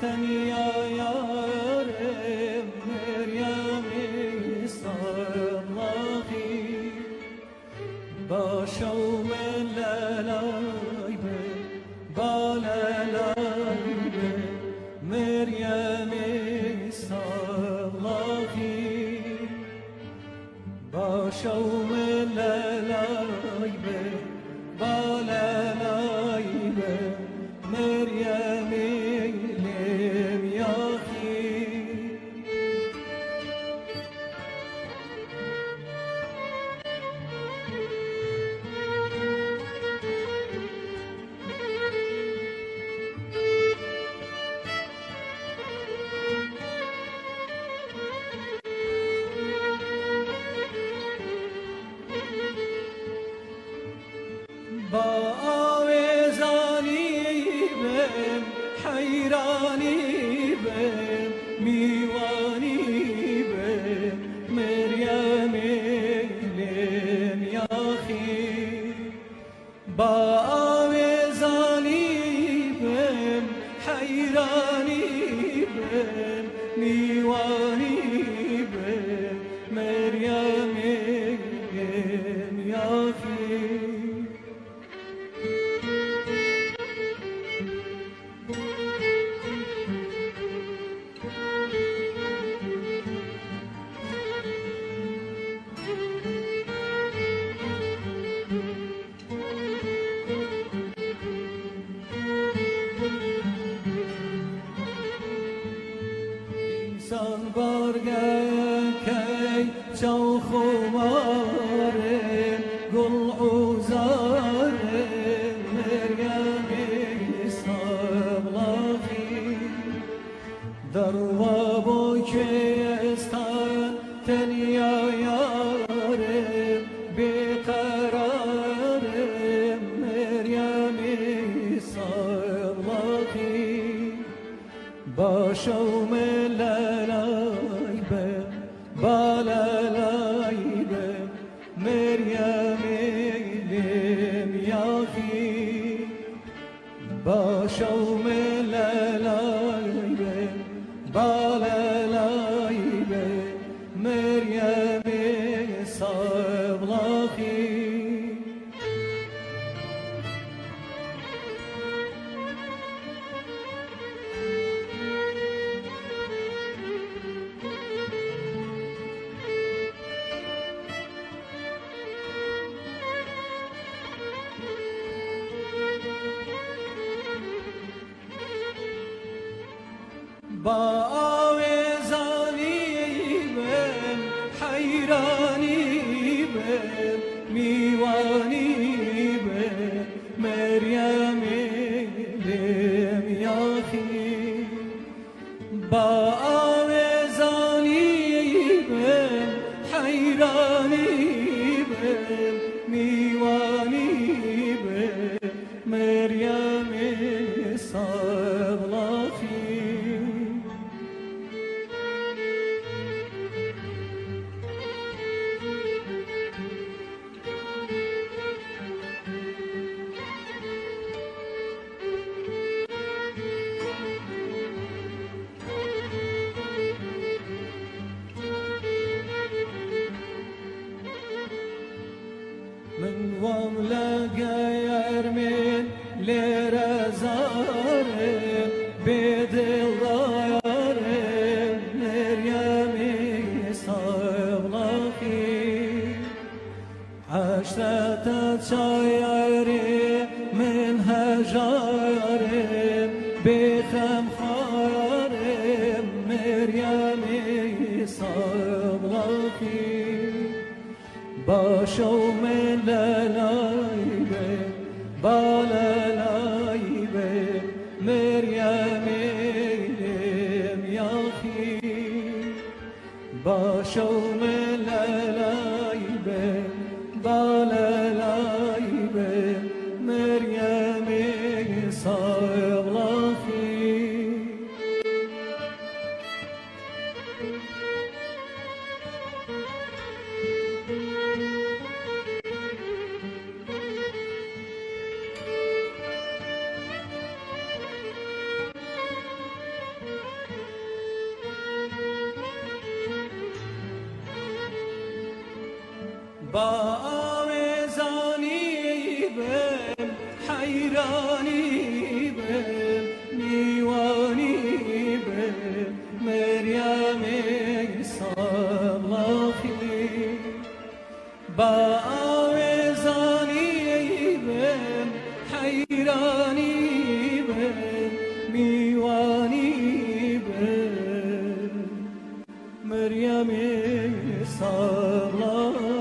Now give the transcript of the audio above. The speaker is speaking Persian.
تنیا یارم مریمی صلاحی با شوم لالای به بالالای به مریمی صلاحی با شوم لالای به بالالای به مریمی با آویزانی بم حیرانی بم میوانی بم مریم لم یاخی با آویزانی بم حیرانی بم میوانی بم مریم لم یاخی insan bargakay çav khumare gul uzare meryemi sablahi darwa boyestan tenya yare beqarare meryemi sablahi باشوم لالای به بالالای به مریم لم یاخی باشوم لالای به بالالای به مریم صبلاخی با آویزانی بم حیرانی بم میوانی بم مریم لم یاخی با آویزانی بم حیرانی بم میوانی بم مریم صبلاخی من واملقى من لرزار بدلار مريم صبلاخي عشرة شاير من هجار بخم خار مريم صبلاخي باشوم لالای به بالالای به مریم لم یاخی باشوم لالای به بالالای به مریم صبلاخی با آویزانی بم حیرانی بم میوانی بم مریم سبلاخی با آویزانی بم حیرانی بم میوانی بم مریم سبلاخی